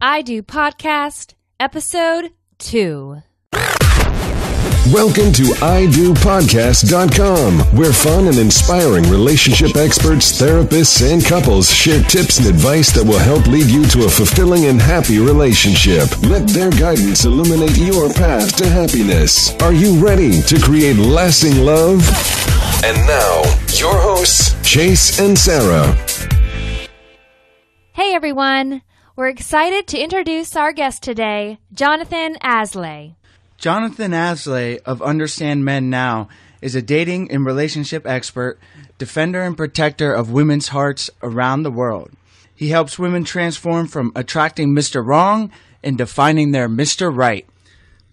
I Do Podcast, Episode 2. Welcome to IDoPodcast.com, where fun and inspiring relationship experts, therapists, and couples share tips and advice that will help lead you to a fulfilling and happy relationship. Let their guidance illuminate your path to happiness. Are you ready to create lasting love? And now, your hosts, Chase and Sarah. Hey everyone, we're excited to introduce our guest today, Jonathon Aslay. Jonathon Aslay of Understand Men Now is a dating and relationship expert, defender and protector of women's hearts around the world. He helps women transform from attracting Mr. Wrong and defining their Mr. Right.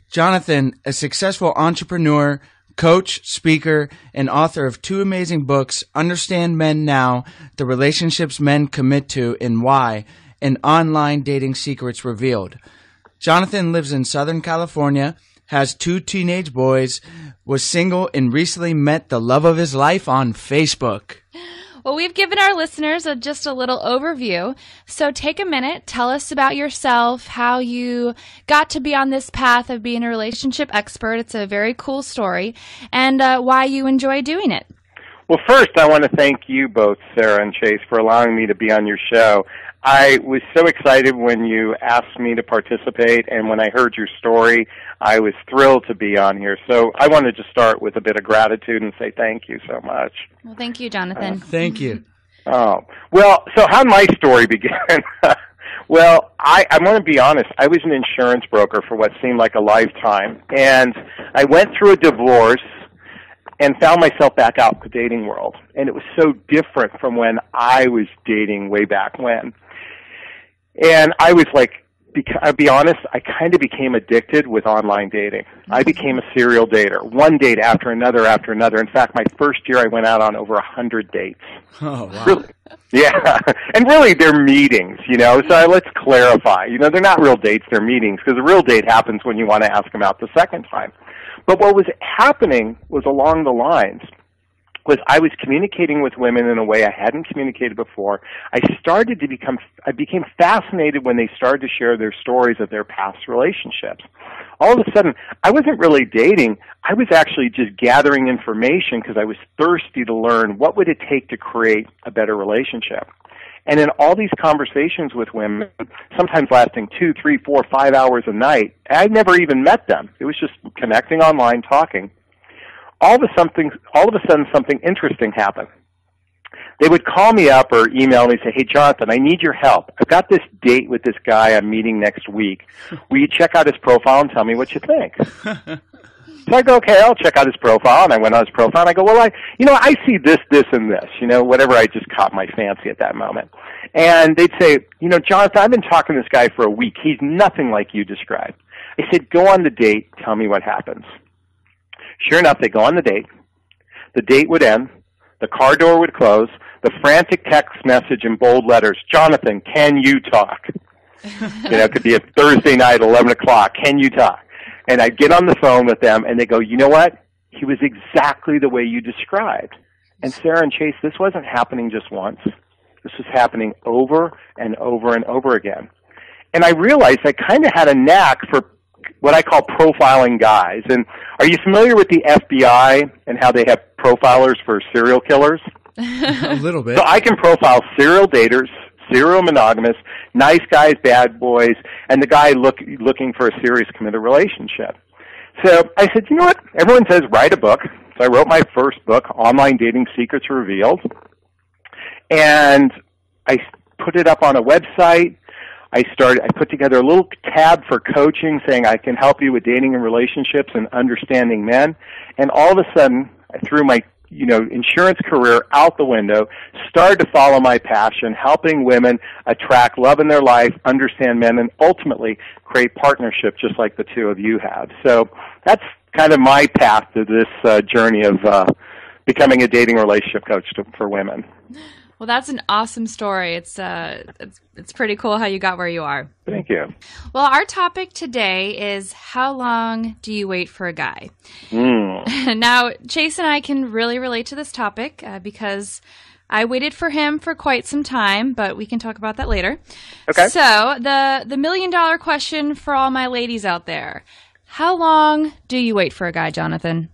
Jonathon, a successful entrepreneur, coach, speaker, and author of 2 amazing books, Understand Men Now, The Relationships Men Commit to and Why, and Online Dating Secrets Revealed. Jonathon lives in Southern California, has 2 teenage boys, was single, and recently met the love of his life on Facebook. Well, we've given our listeners just a little overview, so take a minute, tell us about yourself, how you got to be on this path of being a relationship expert. It's a very cool story, and why you enjoy doing it. Well, first, I want to thank you both, Sarah and Chase, for allowing me to be on your show. I was so excited when you asked me to participate, and when I heard your story, I was thrilled to be on here. So I wanted to start with a bit of gratitude and say thank you so much. Well, thank you, Jonathon. Thank you. Oh, well, so how'd my story begin? Well, I want to be honest. I was an insurance broker for what seemed like a lifetime, and I went through a divorce and found myself back out in the dating world. And it was so different from when I was dating way back when. And I was like, I'll be honest, I kind of became addicted with online dating. I became a serial dater, one date after another after another. In fact, my first year I went out on over 100 dates. Oh, wow. Really? Yeah. And really, they're meetings, so let's clarify. They're not real dates, they're meetings, because a real date happens when you want to ask them out the second time. But what was happening was along the lines was I was communicating with women in a way I hadn't communicated before. I became fascinated when they started to share their stories of their past relationships. All of a sudden, I wasn't really dating. I was actually just gathering information because I was thirsty to learn what would it take to create a better relationship. And in all these conversations with women, sometimes lasting 2, 3, 4, 5 hours a night, I'd never even met them. It was just connecting online, talking. All of a sudden, something interesting happened. They would call me up or email me and say, "Hey, Jonathon, I need your help. I've got this date with this guy I'm meeting next week. Will you check out his profile and tell me what you think?" So I go, "Okay, I'll check out his profile." And I went on his profile, and I go, "Well, I see this, this, and this, whatever I just caught my fancy at that moment." And they'd say, "Jonathon, I've been talking to this guy for a week. He's nothing like you described." I said, "Go on the date. Tell me what happens." Sure enough, they go on the date. The date would end. The car door would close. The frantic text message in bold letters, "Jonathon, can you talk?" It could be a Thursday night, 11 o'clock. "Can you talk?" And I'd get on the phone with them, and they go, "You know what? He was exactly the way you described." And Sarah and Chase, this wasn't happening just once. This was happening over and over and over again. And I realized I kind of had a knack for what I call profiling guys. And are you familiar with the FBI and how they have profilers for serial killers? A little bit. So I can profile serial daters, serial monogamous, nice guys, bad boys, and the guy looking for a serious committed relationship. So I said, you know what? Everyone says write a book. So I wrote my first book, Online Dating Secrets Revealed. And I put it up on a website. I put together a little tab for coaching saying I can help you with dating and relationships and understanding men. And all of a sudden, I threw my insurance career out the window, started to follow my passion, helping women attract love in their life, understand men, and ultimately create partnership just like the two of you have. So that's kind of my path to this journey of becoming a dating relationship coach for women. Well, that's an awesome story. It's pretty cool how you got where you are. Thank you. Well, our topic today is how long do you wait for a guy? Now, Chase and I can really relate to this topic because I waited for him for quite some time, but we can talk about that later. Okay. So the million-dollar question for all my ladies out there. How long do you wait for a guy, Jonathan?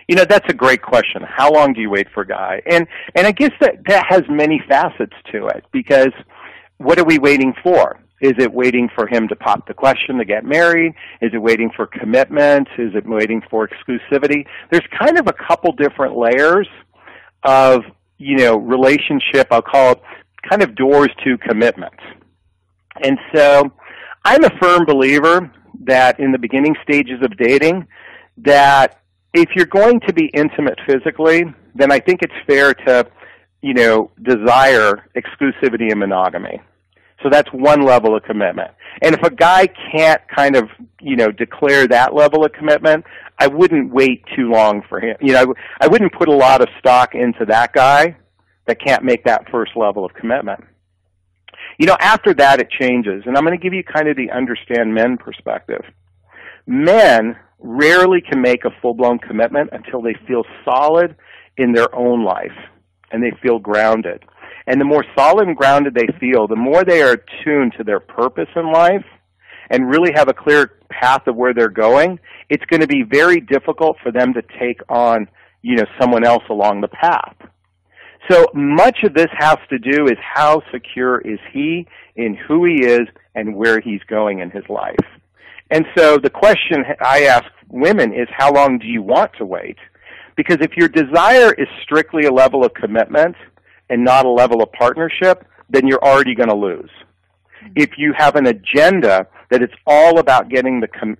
That's a great question. How long do you wait for a guy? And I guess that has many facets to it, because what are we waiting for? Is it waiting for him to pop the question to get married? Is it waiting for commitment? Is it waiting for exclusivity? There's kind of a couple different layers of, relationship, I'll call it, kind of doors to commitment. And so I'm a firm believer that in the beginning stages of dating, that if you're going to be intimate physically, then I think it's fair to, desire exclusivity and monogamy. So that's one level of commitment. And if a guy can't kind of, declare that level of commitment, I wouldn't wait too long for him. I wouldn't put a lot of stock into that guy that can't make that first level of commitment. After that it changes. And I'm going to give you kind of the understand men perspective. Men rarely can make a full-blown commitment until they feel solid in their own life and they feel grounded. And the more solid and grounded they feel, the more they are attuned to their purpose in life and really have a clear path of where they're going, it's going to be very difficult for them to take on, someone else along the path. So much of this has to do is how secure is he in who he is and where he's going in his life. And so the question I ask women is, how long do you want to wait? Because if your desire is strictly a level of commitment and not a level of partnership, then you're already going to lose. If you have an agenda that it's all about getting and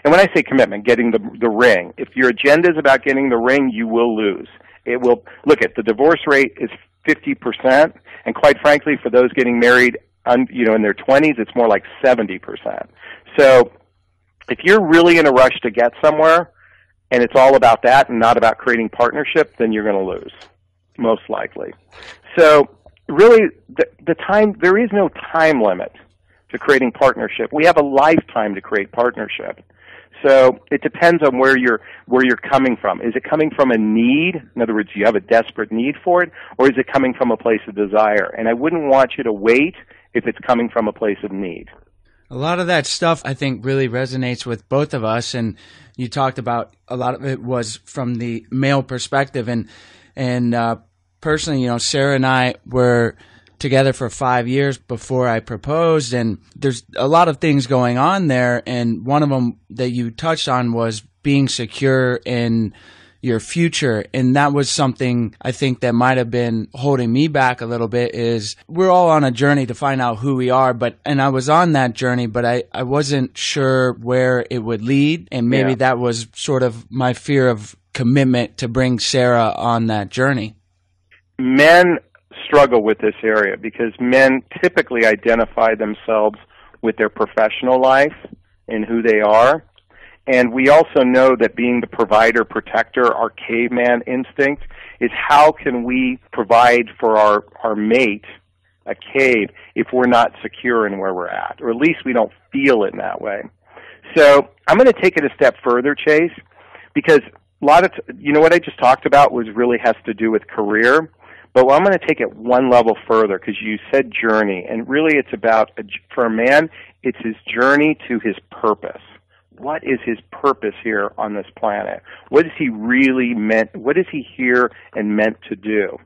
when I say commitment, getting the ring, if your agenda is about getting the ring, you will lose. It will, look at the divorce rate is 50%, and quite frankly, for those getting married, in their 20s, it's more like 70%. So if you're really in a rush to get somewhere, and it's all about that and not about creating partnership, then you're going to lose, most likely. So really, the time, there is no time limit to creating partnership. We have a lifetime to create partnership. So it depends on where you're coming from. Is it coming from a need? In other words, you have a desperate need for it, or is it coming from a place of desire? And I wouldn't want you to wait if it's coming from a place of need. A lot of that stuff, I think, really resonates with both of us, and you talked about a lot of it was from the male perspective, and personally, Sarah and I were together for 5 years before I proposed, and there's a lot of things going on there, and one of them that you touched on was being secure in your future, and that was something I think that might have been holding me back a little bit. Is we're all on a journey to find out who we are, and I was on that journey, but I wasn't sure where it would lead, and maybe that was sort of my fear of commitment to bring Sarah on that journey. Men struggle with this area because men typically identify themselves with their professional life and who they are. And we also know that being the provider, protector, our caveman instinct is how can we provide for our mate a cave if we're not secure in where we're at, or at least we don't feel it in that way. So I'm going to take it a step further, Chase, because a lot of, what I just talked about really has to do with career. But I'm going to take it one level further because you said journey, and really it's about, for a man, it's his journey to his purpose. What is his purpose here on this planet? What is he really meant? What is he here and meant to do?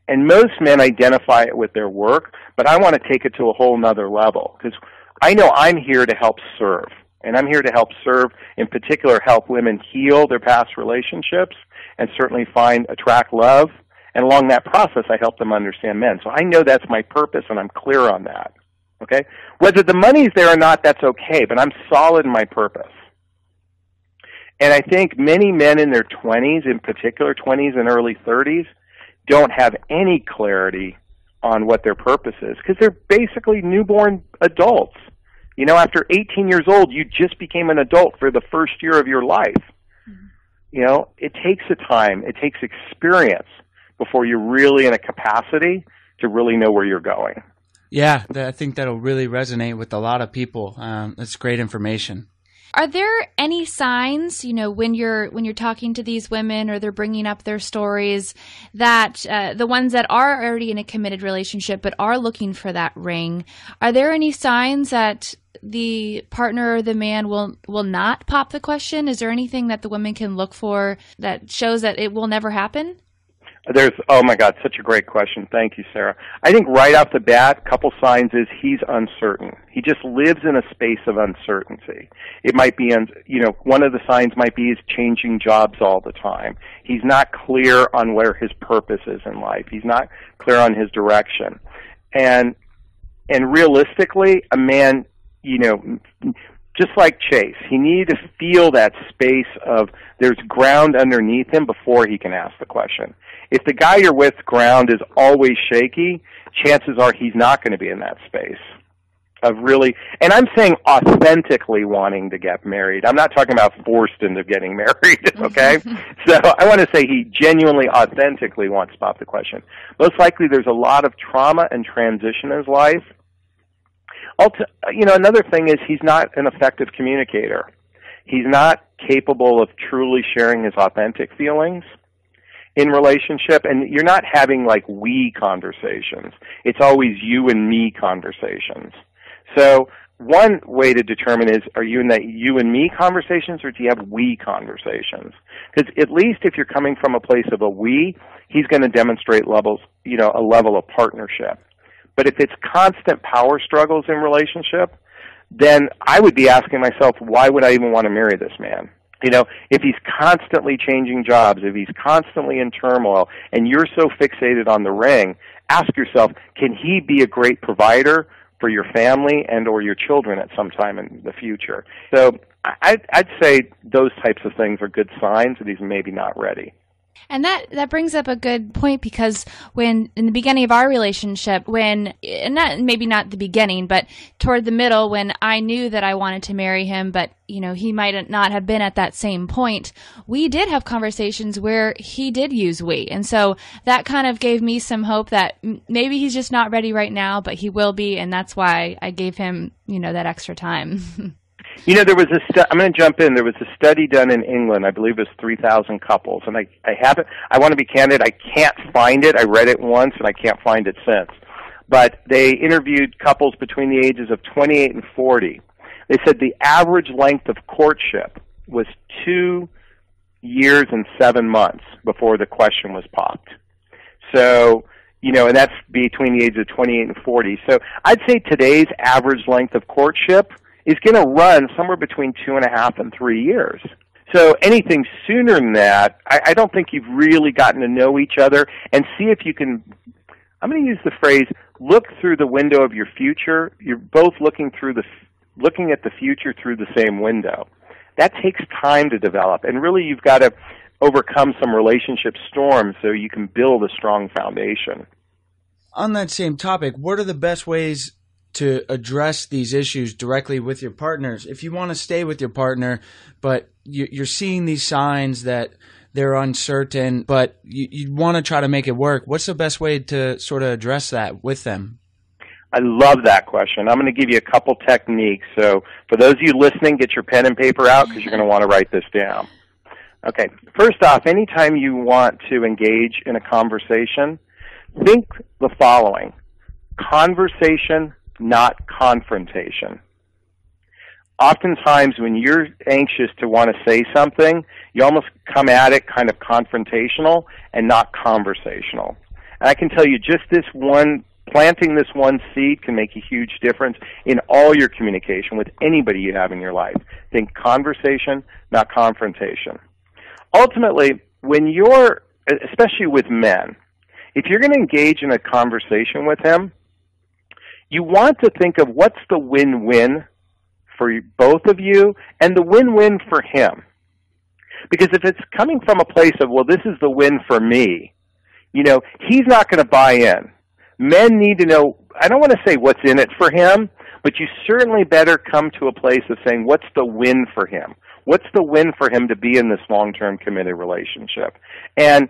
And most men identify it with their work, but I want to take it to a whole nother level because I know I'm here to help serve. And I'm here to help serve, in particular, help women heal their past relationships and certainly attract love. And along that process, I help them understand men. So I know that's my purpose, and I'm clear on that. Okay? Whether the money's there or not, that's okay, but I'm solid in my purpose. And I think many men in their 20s, in particular 20s and early 30s, don't have any clarity on what their purpose is because they're basically newborn adults. After 18 years old, you just became an adult for the first year of your life. Mm-hmm. It takes a time. It takes experience before you're really in a capacity to really know where you're going. Yeah, I think that'll really resonate with a lot of people. That's great information. Are there any signs, when you're talking to these women or they're bringing up their stories, that the ones that are already in a committed relationship but are looking for that ring, are there any signs that the partner or the man will not pop the question? Is there anything that the women can look for that shows that it will never happen? Oh my God, such a great question. Thank you, Sarah. I think right off the bat, a couple signs is he's uncertain. He just lives in a space of uncertainty. It might be, one of the signs might be he's changing jobs all the time. He's not clear on where his purpose is in life. He's not clear on his direction. And realistically, a man, just like Chase, he needed to feel that space of there's ground underneath him before he can ask the question. If the guy you're with ground is always shaky, chances are he's not going to be in that space of really, and I'm saying authentically wanting to get married. I'm not talking about forced into getting married, okay? So I want to say he genuinely, authentically wants to pop the question. Most likely there's a lot of trauma and transition in his life. Another thing is he's not an effective communicator. He's not capable of truly sharing his authentic feelings in relationship, and you're not having like we conversations. It's always you and me conversations. So one way to determine is, are you in that you and me conversations, or do you have we conversations? Because at least if you're coming from a place of a we, he's going to demonstrate a level of partnership. But if it's constant power struggles in relationship, then I would be asking myself, why would I even want to marry this man? If he's constantly changing jobs, if he's constantly in turmoil, and you're so fixated on the ring, ask yourself, can he be a great provider for your family and or your children at some time in the future? So I'd say those types of things are good signs that he's maybe not ready. And that brings up a good point, because when in the beginning of our relationship, maybe not the beginning, but toward the middle, when I knew that I wanted to marry him, but he might not have been at that same point, we did have conversations where he did use we. And so that kind of gave me some hope that maybe he's just not ready right now, but he will be, and that's why I gave him, that extra time. There was I'm going to jump in. There was a study done in England. I believe it was 3,000 couples. And I want to be candid, I can't find it. I read it once, and I can't find it since. But they interviewed couples between the ages of 28 and 40. They said the average length of courtship was 2 years and 7 months before the question was popped. So, and that's between the ages of 28 and 40. So I'd say today's average length of courtship is going to run somewhere between 2.5 and 3 years. So anything sooner than that, I don't think you've really gotten to know each other and see if you can, I'm going to use the phrase, look through the window of your future. You're both looking at the future through the same window. That takes time to develop, and really you've got to overcome some relationship storms so you can build a strong foundation. On that same topic, what are the best ways to address these issues directly with your partners? If you want to stay with your partner, but you're seeing these signs that they're uncertain, but you want to try to make it work, what's the best way to sort of address that with them? I love that question. I'm going to give you a couple techniques. So for those of you listening, get your pen and paper out because you're going to want to write this down. Okay, first off, anytime you want to engage in a conversation, think the following: conversation, not confrontation. Oftentimes when you're anxious to want to say something, you almost come at it kind of confrontational and not conversational. And I can tell you planting this one seed can make a huge difference in all your communication with anybody you have in your life. Think conversation, not confrontation. Ultimately, especially with men, if you're going to engage in a conversation with him, you want to think of what's the win-win for both of you and the win-win for him. Because if it's coming from a place of, well, this is the win for me, he's not going to buy in. Men need to know, I don't want to say what's in it for him, but you certainly better come to a place of saying, what's the win for him? What's the win for him to be in this long-term committed relationship? And,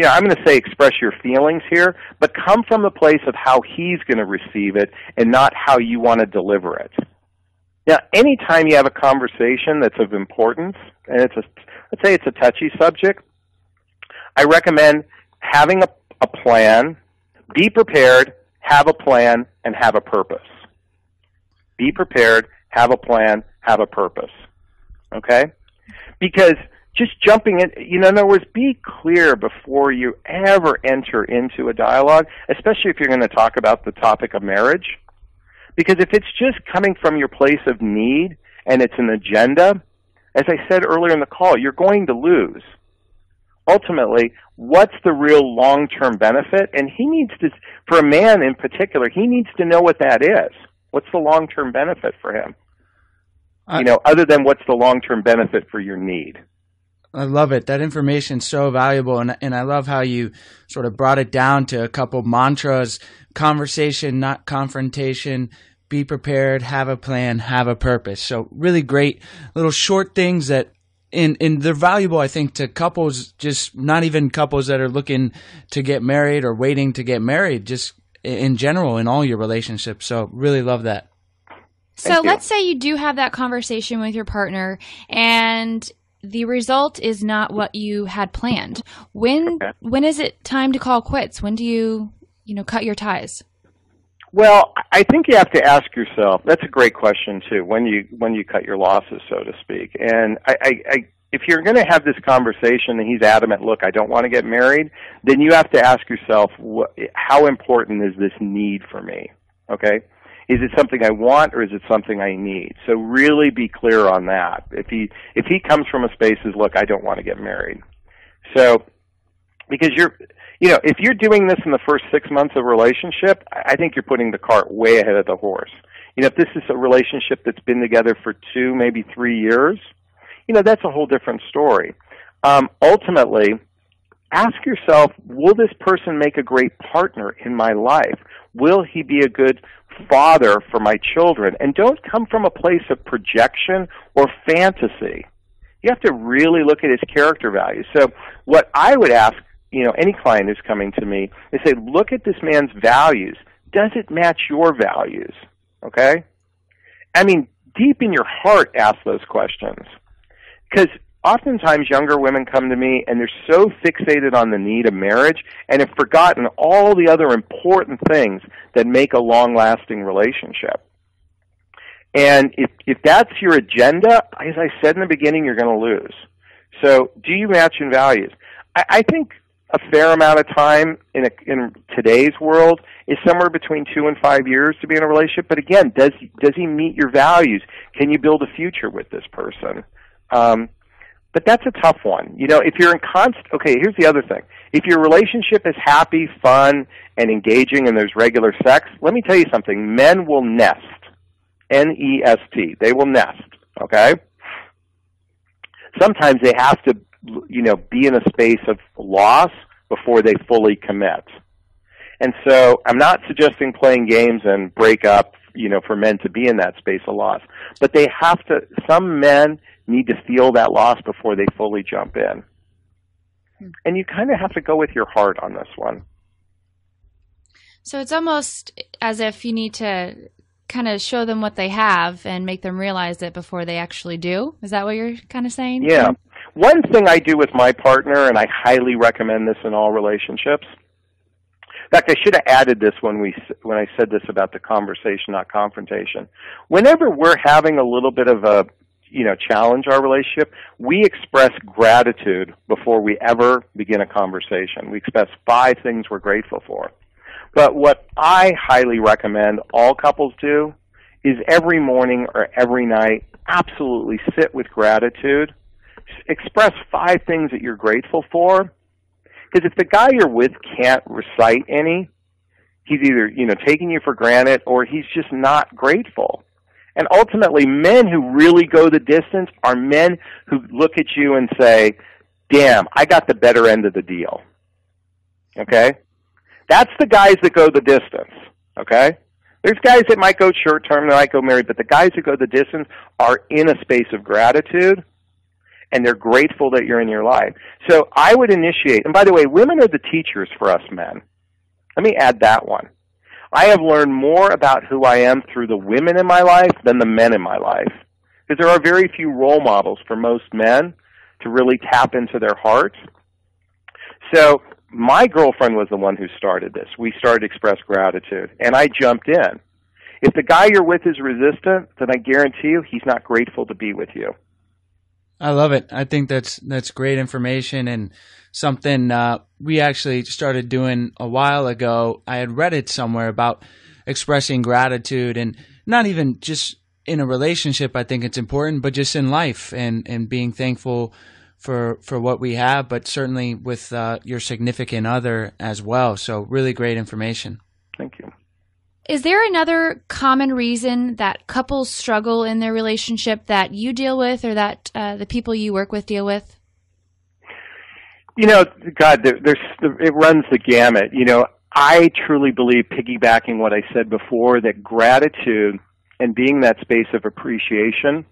I'm going to say express your feelings here, but come from the place of how he's going to receive it and not how you want to deliver it. Now, anytime you have a conversation that's of importance, and let's say it's a touchy subject, I recommend having a plan, be prepared, have a plan, and have a purpose. Be prepared, have a plan, have a purpose. Okay? Because just jumping in, in other words, be clear before you ever enter into a dialogue, especially if you're going to talk about the topic of marriage. Because if it's just coming from your place of need and it's an agenda, as I said earlier in the call, you're going to lose. Ultimately, what's the real long-term benefit? And he needs to, for a man in particular, he needs to know what that is. What's the long-term benefit for him? Other than what's the long-term benefit for your need. I love it. That information's so valuable, and I love how you sort of brought it down to a couple mantras: conversation, not confrontation, be prepared, have a plan, have a purpose. So really great little short things that and they're valuable, I think, to couples, just not even couples that are looking to get married or waiting to get married, just in general in all your relationships. So really love that. So let's say you do have that conversation with your partner and the result is not what you had planned. When is it time to call quits? When do you cut your ties? Well, I think you have to ask yourself. That's a great question too. When you cut your losses, so to speak. And if you're going to have this conversation and he's adamant, look, I don't want to get married, then you have to ask yourself, how important is this need for me? Okay. Is it something I want or is it something I need? So really be clear on that. If he comes from a space as, look, I don't want to get married. So, because if you're doing this in the first 6 months of a relationship, I think you're putting the cart way ahead of the horse. If this is a relationship that's been together for 2, maybe 3 years, that's a whole different story. Ultimately, ask yourself, will this person make a great partner in my life? Will he be a good father for my children? And don't come from a place of projection or fantasy. You have to really look at his character values. So what I would ask, any client who's coming to me, is say, look at this man's values. Does it match your values? Okay? I mean, deep in your heart, ask those questions. Because oftentimes younger women come to me and they're so fixated on the need of marriage and have forgotten all the other important things that make a long-lasting relationship. And if that's your agenda, as I said in the beginning, you're going to lose. So do you match in values? I think a fair amount of time in today's world is somewhere between 2 and 5 years to be in a relationship. But again, does he meet your values? Can you build a future with this person? But that's a tough one. If you're in okay, here's the other thing. If your relationship is happy, fun, and engaging and there's regular sex, let me tell you something. Men will nest. N-E-S-T. They will nest, okay? Sometimes they have to, be in a space of loss before they fully commit. And so I'm not suggesting playing games and break up, for men to be in that space of loss. But they have to, some men need to feel that loss before they fully jump in. And you kind of have to go with your heart on this one. So it's almost as if you need to kind of show them what they have and make them realize it before they actually do. Is that what you're kind of saying? Yeah. One thing I do with my partner, and I highly recommend this in all relationships. In fact, I should have added this when I said this about the conversation, not confrontation. Whenever we're having a little bit of a challenge our relationship, we express gratitude before we ever begin a conversation. We express 5 things we're grateful for. But what I highly recommend all couples do is every morning or every night absolutely sit with gratitude. Express 5 things that you're grateful for. Because if the guy you're with can't recite any, he's either, taking you for granted or he's just not grateful. And ultimately, men who really go the distance are men who look at you and say, damn, I got the better end of the deal. Okay? That's the guys that go the distance. Okay? There's guys that might go short-term, that might go married, but the guys who go the distance are in a space of gratitude, and they're grateful that you're in your life. So I would initiate, and by the way, women are the teachers for us men. Let me add that one. I have learned more about who I am through the women in my life than the men in my life. Because there are very few role models for most men to really tap into their hearts. So my girlfriend was the one who started this. We started Express Gratitude, and I jumped in. If the guy you're with is resistant, then I guarantee you he's not grateful to be with you. I love it. I think that's great information and something we actually started doing a while ago. I had read it somewhere about expressing gratitude, and not even just in a relationship. I think it's important, but just in life and being thankful for what we have, but certainly with your significant other as well. So really great information. Thank you. Is there another common reason that couples struggle in their relationship that you deal with, or that the people you work with deal with? You know, God, it runs the gamut. You know, I truly believe, piggybacking what I said before, that gratitude and being that space of appreciation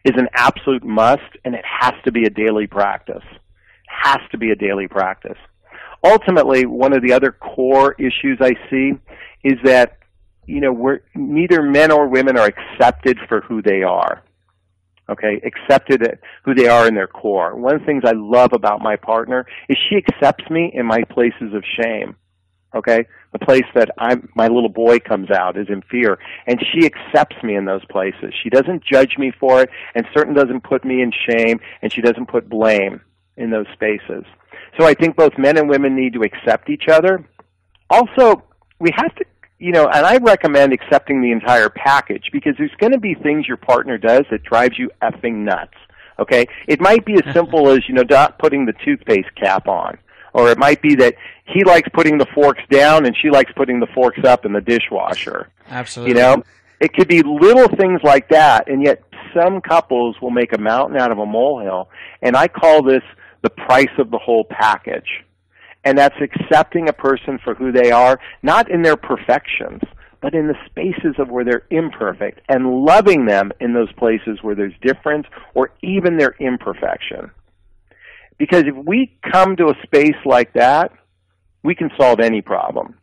is an absolute must, and it has to be a daily practice. Has to be a daily practice. Ultimately, one of the other core issues I see is that, you know, neither men or women are accepted for who they are. Okay, accepted at who they are in their core. One of the things I love about my partner is she accepts me in my places of shame. Okay, the place that my little boy comes out is in fear, and she accepts me in those places. She doesn't judge me for it, and certainly doesn't put me in shame, and she doesn't put blame in those spaces. So I think both men and women need to accept each other. Also, we have to, you know, and I recommend accepting the entire package, because there's going to be things your partner does that drives you effing nuts. Okay, it might be as simple as, you know, not putting the toothpaste cap on. Or it might be that he likes putting the forks down and she likes putting the forks up in the dishwasher. Absolutely. You know, it could be little things like that, and yet some couples will make a mountain out of a molehill, and I call this the price of the whole package. And that's accepting a person for who they are, not in their perfections, but in the spaces of where they're imperfect, and loving them in those places where there's difference or even their imperfection. Because if we come to a space like that, we can solve any problem.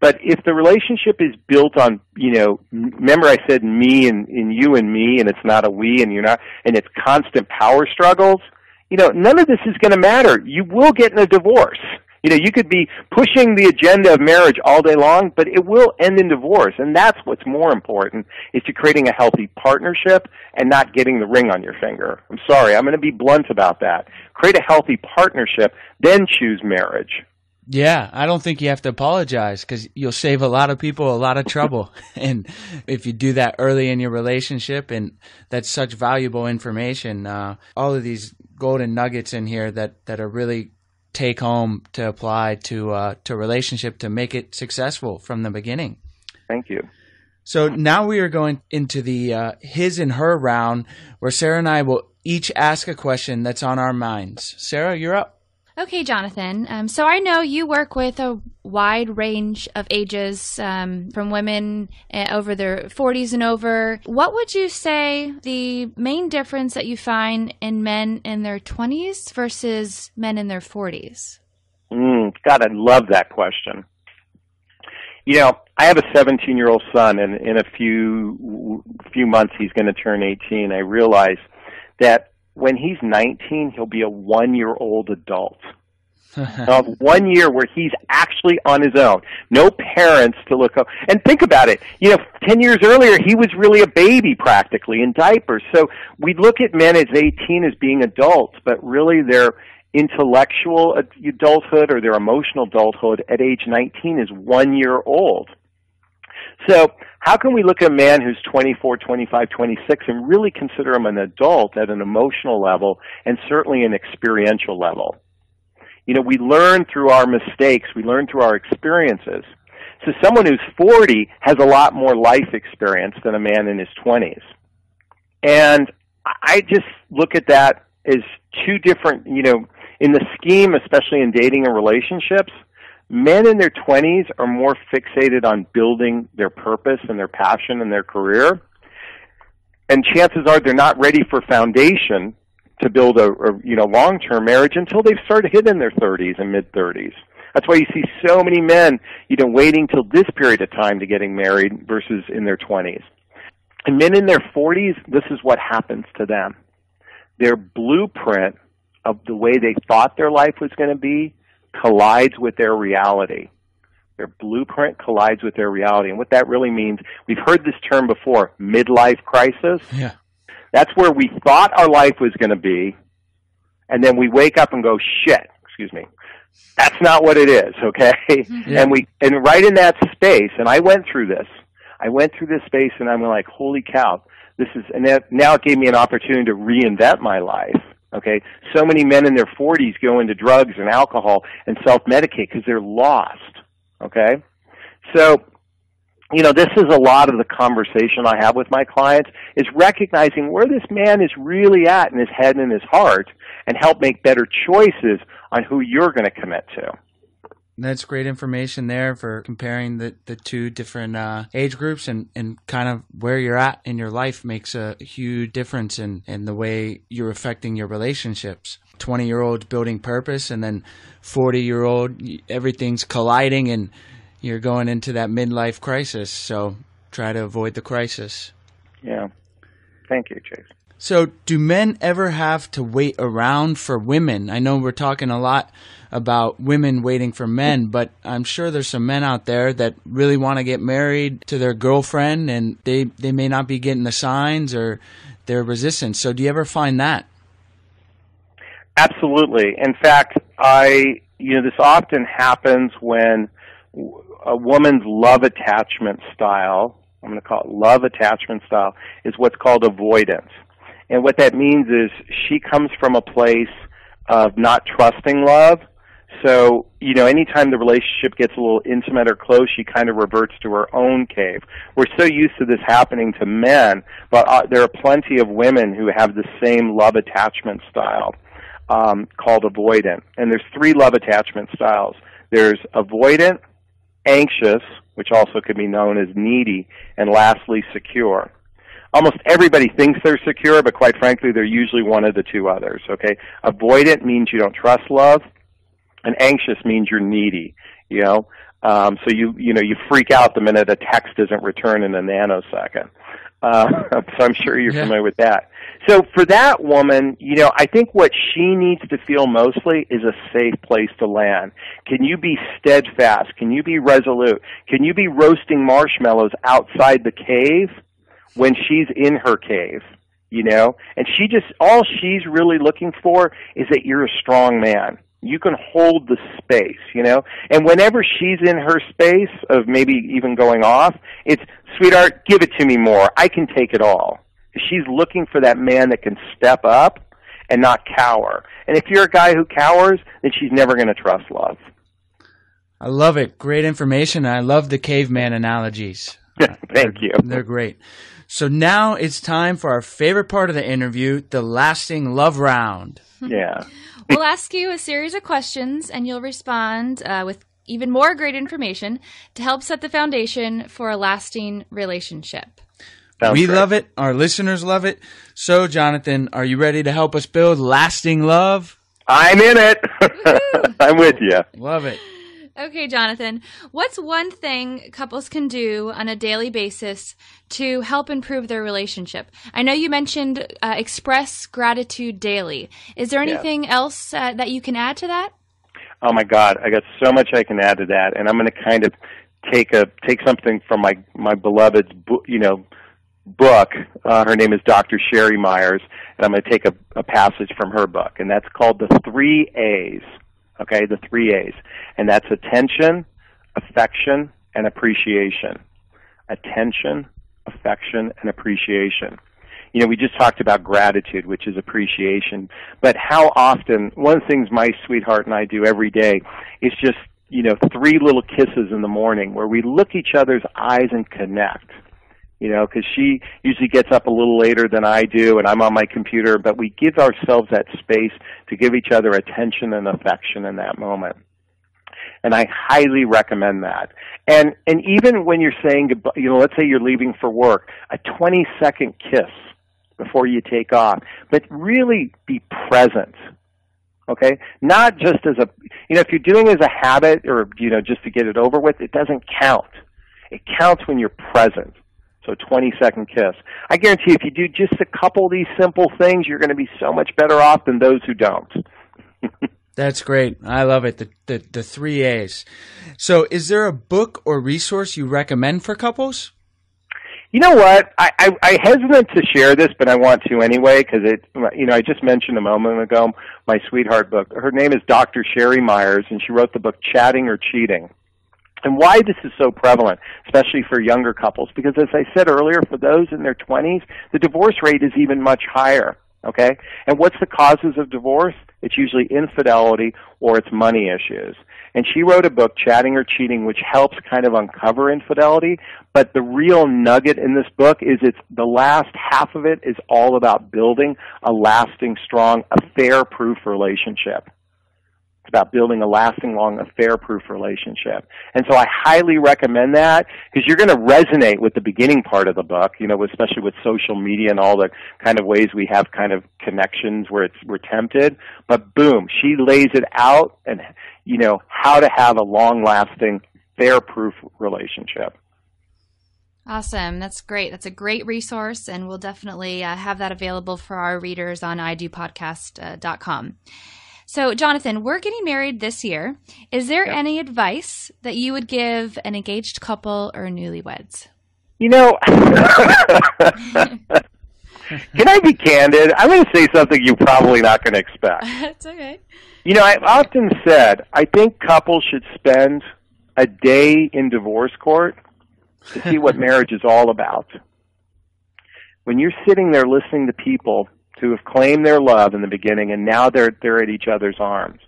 But if the relationship is built on, you know, remember I said me and you and me, and it's not a we and you're not, and it's constant power struggles, you know, none of this is going to matter. You will get in a divorce. You know, you could be pushing the agenda of marriage all day long, but it will end in divorce. And that's what's more important, is to creating a healthy partnership and not getting the ring on your finger. I'm sorry, I'm going to be blunt about that. Create a healthy partnership, then choose marriage. Yeah, I don't think you have to apologize, because you'll save a lot of people a lot of trouble. And if you do that early in your relationship, and that's such valuable information, all of these golden nuggets in here that are really take home to apply to relationship to make it successful from the beginning. Thank you. So now we are going into the his and her round, where Sarah and I will each ask a question that's on our minds. Sarah, you're up. Okay, Jonathan. So I know you work with a wide range of ages, from women over their 40s and over. What would you say the main difference that you find in men in their 20s versus men in their 40s? God, I love that question. You know, I have a 17-year-old son, and in a few months he's going to turn 18. I realize that when he's 19, he'll be a 1-year-old adult. 1 year where he's actually on his own. No parents to look up. And think about it. You know, 10 years earlier, he was really a baby practically in diapers. So we look at men as 18 as being adults, but really their intellectual adulthood or their emotional adulthood at age 19 is 1 year old. So how can we look at a man who's 24, 25, 26 and really consider him an adult at an emotional level and certainly an experiential level? You know, we learn through our mistakes. We learn through our experiences. So someone who's 40 has a lot more life experience than a man in his 20s. And I just look at that as two different, you know, in the scheme, especially in dating and relationships, men in their 20s are more fixated on building their purpose and their passion and their career. And chances are they're not ready for foundation to build a long-term marriage until they've started hitting their 30s and mid-30s. That's why you see so many men, waiting till this period of time to getting married versus in their 20s. And men in their 40s, this is what happens to them. Their blueprint of the way they thought their life was going to be collides with their reality. Their blueprint collides with their reality. And what that really means, we've heard this term before, midlife crisis. Yeah. That's where we thought our life was going to be, and then we wake up and go, shit, that's not what it is, okay? Yeah. And right in that space, and I went through this space, and I'm like, holy cow, now it gave me an opportunity to reinvent my life. Okay, so many men in their 40s go into drugs and alcohol and self-medicate because they're lost. Okay, so this is a lot of the conversation I have with my clients, is recognizing where this man is really at in his head and in his heart, and help make better choices on who you're going to commit to. That's great information there for comparing the two different age groups, and kind of where you're at in your life makes a huge difference in the way you're affecting your relationships. 20-year-olds building purpose, and then 40-year-old, everything's colliding and you're going into that midlife crisis. So try to avoid the crisis. Yeah. Thank you, Chase. So do men ever have to wait around for women? I know we're talking a lot about women waiting for men, but I'm sure there's some men out there that really want to get married to their girlfriend, and they may not be getting the signs, or they're resistant. So do you ever find that? Absolutely. In fact, this often happens when a woman's love attachment style, I'm going to call it love attachment style, is what's called avoidance. And what that means is she comes from a place of not trusting love. So, anytime the relationship gets a little intimate or close, she kind of reverts to her own cave. We're so used to this happening to men, but there are plenty of women who have the same love attachment style called avoidant. And there's 3 love attachment styles. There's avoidant, anxious, which also could be known as needy, and lastly, secure. Almost everybody thinks they're secure, but quite frankly, they're usually one of the 2 others, okay? Avoidant means you don't trust love, and anxious means you're needy, so you freak out the minute a text isn't returned in a nanosecond. So I'm sure you're familiar with that. So for that woman, I think what she needs to feel mostly is a safe place to land. Can you be steadfast? Can you be resolute? Can you be roasting marshmallows outside the cave when she's in her cave? And all she's really looking for is that you're a strong man. You can hold the space, And whenever she's in her space of maybe even going off, it's, sweetheart, give it to me more. I can take it all. She's looking for that man that can step up and not cower. And if you're a guy who cowers, then she's never going to trust love. I love it. Great information. I love the caveman analogies. Thank you. They're great. So now it's time for our favorite part of the interview, the lasting love round. Yeah. We'll ask you a series of questions, and you'll respond with even more great information to help set the foundation for a lasting relationship. We love it. Our listeners love it. So, Jonathan, are you ready to help us build lasting love? I'm in it. I'm with you. Love it. Okay, Jonathan, what's one thing couples can do on a daily basis to help improve their relationship? I know you mentioned express gratitude daily. Is there anything else that you can add to that? Oh my God, I got so much I can add to that, and I'm going to kind of take something from my beloved's book. Her name is Dr. Sherry Myers, and I'm going to take a passage from her book, and that's called the 3 A's. Okay, the 3 A's. And that's attention, affection, and appreciation. Attention, affection, and appreciation. We just talked about gratitude, which is appreciation. But how often, one of the things my sweetheart and I do every day is just, 3 little kisses in the morning where we look each other's eyes and connect. Because she usually gets up a little later than I do, and I'm on my computer, but we give ourselves that space to give each other attention and affection in that moment. And I highly recommend that. And even when you're saying goodbye, let's say you're leaving for work, a 20-second kiss before you take off, but really be present. Okay? Not just as a, if you're doing it as a habit or, just to get it over with, it doesn't count. It counts when you're present. So 20-second kiss. I guarantee if you do just a couple of these simple things, you're going to be so much better off than those who don't. That's great. I love it. The 3 A's. So is there a book or resource you recommend for couples? You know what? I hesitant to share this, but I want to anyway, because I just mentioned a moment ago my sweetheart book. Her name is Dr. Sherry Myers, and she wrote the book Chatting or Cheating. And why this is so prevalent, especially for younger couples, because as I said earlier, for those in their 20s, the divorce rate is even much higher, okay? And what's the causes of divorce? It's usually infidelity or it's money issues. And she wrote a book, Chatting or Cheating, which helps kind of uncover infidelity, but the real nugget in this book is the last half of it is all about building a lasting, strong, affair-proof relationship. About building a lasting, long, affair-proof relationship. And so I highly recommend that because you're going to resonate with the beginning part of the book, especially with social media and all the kind of ways we have kind of connections where we're tempted. But boom, she lays it out and, how to have a long-lasting, affair-proof relationship. Awesome. That's great. That's a great resource, and we'll definitely have that available for our readers on idopodcast.com. So, Jonathon, we're getting married this year. Is there any advice that you would give an engaged couple or newlyweds? Can I be candid? I'm going to say something you're probably not going to expect. It's okay. I've often said I think couples should spend a day in divorce court to see what marriage is all about. When you're sitting there listening to people who have claimed their love in the beginning, and now they're at each other's arms.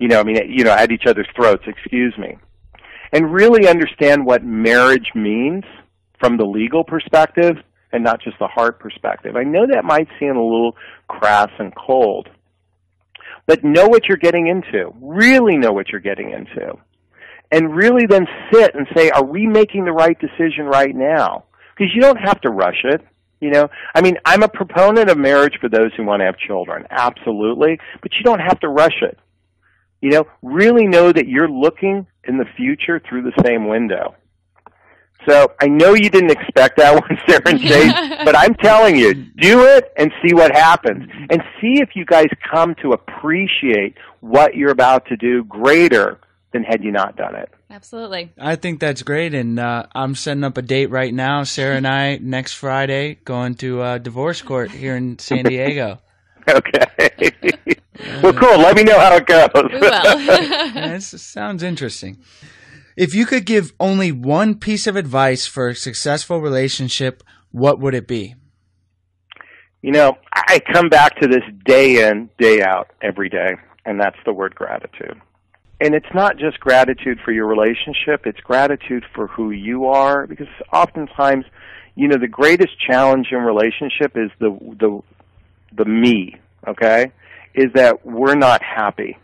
At each other's throats, and really understand what marriage means from the legal perspective and not just the heart perspective. I know that might seem a little crass and cold, but know what you're getting into. Really know what you're getting into. And really then sit and say, are we making the right decision right now? Because you don't have to rush it. I'm a proponent of marriage for those who want to have children, absolutely, but you don't have to rush it. Really know that you're looking in the future through the same window. So I know you didn't expect that one, Sarah and Chase, but I'm telling you, do it and see what happens. And see if you guys come to appreciate what you're about to do greater than had you not done it. Absolutely. I think that's great, and I'm setting up a date right now. Sarah and I, next Friday, going to divorce court here in San Diego. Okay. Well, cool. Let me know how it goes. We will. Yeah, this sounds interesting. If you could give only one piece of advice for a successful relationship, what would it be? I come back to this day in, day out, every day, and that's the word gratitude. And it's not just gratitude for your relationship, it's gratitude for who you are, because oftentimes, the greatest challenge in relationship is the me, okay? Is that we're not happy.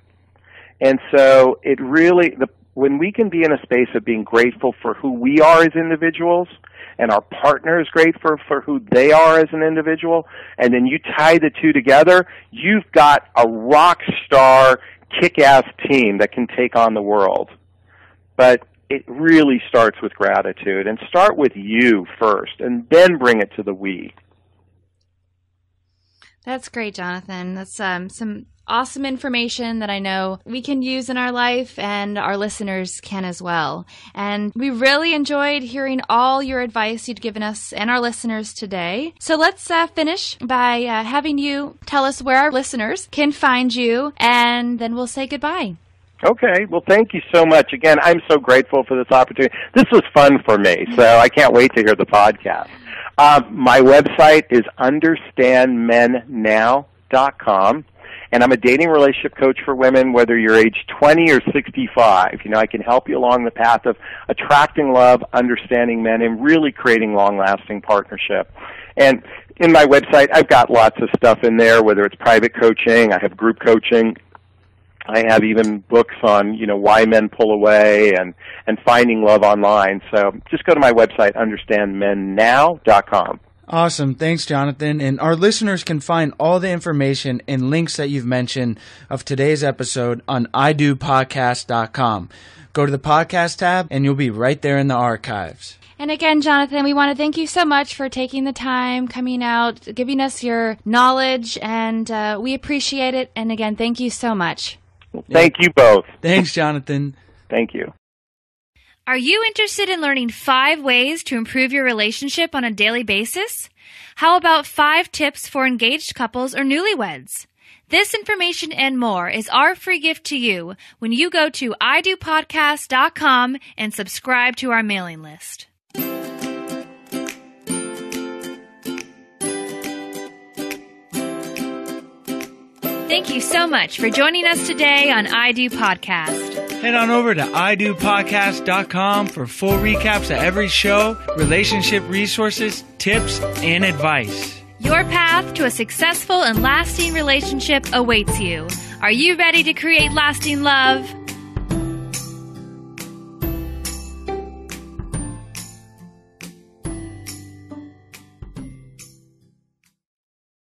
And so it really, when we can be in a space of being grateful for who we are as individuals, and our partner is grateful for who they are as an individual, and then you tie the two together, you've got a rock star kick-ass team that can take on the world. But it really starts with gratitude, and start with you first, and then bring it to the we. That's great, Jonathon. That's some awesome information that I know we can use in our life, and our listeners can as well. And we really enjoyed hearing all your advice you'd given us and our listeners today. So let's finish by having you tell us where our listeners can find you, and then we'll say goodbye. Okay. Well, thank you so much. Again, I'm so grateful for this opportunity. This was fun for me, so I can't wait to hear the podcast. My website is understandmennow.com. And I'm a dating relationship coach for women, whether you're age 20 or 65. I can help you along the path of attracting love, understanding men, and really creating long-lasting partnership. And in my website, I've got lots of stuff in there, whether it's private coaching, I have group coaching, I have even books on, why men pull away and finding love online. So just go to my website, understandmennow.com. Awesome. Thanks, Jonathan. And our listeners can find all the information and links that you've mentioned of today's episode on idopodcast.com. Go to the podcast tab and you'll be right there in the archives. And again, Jonathan, we want to thank you so much for taking the time, coming out, giving us your knowledge, and we appreciate it. And again, thank you so much. Thank you both. Thanks, Jonathan. Thank you. Are you interested in learning 5 ways to improve your relationship on a daily basis? How about 5 tips for engaged couples or newlyweds? This information and more is our free gift to you when you go to idopodcast.com and subscribe to our mailing list. Thank you so much for joining us today on I Do Podcast. Head on over to idopodcast.com for full recaps of every show, relationship resources, tips, and advice. Your path to a successful and lasting relationship awaits you. Are you ready to create lasting love?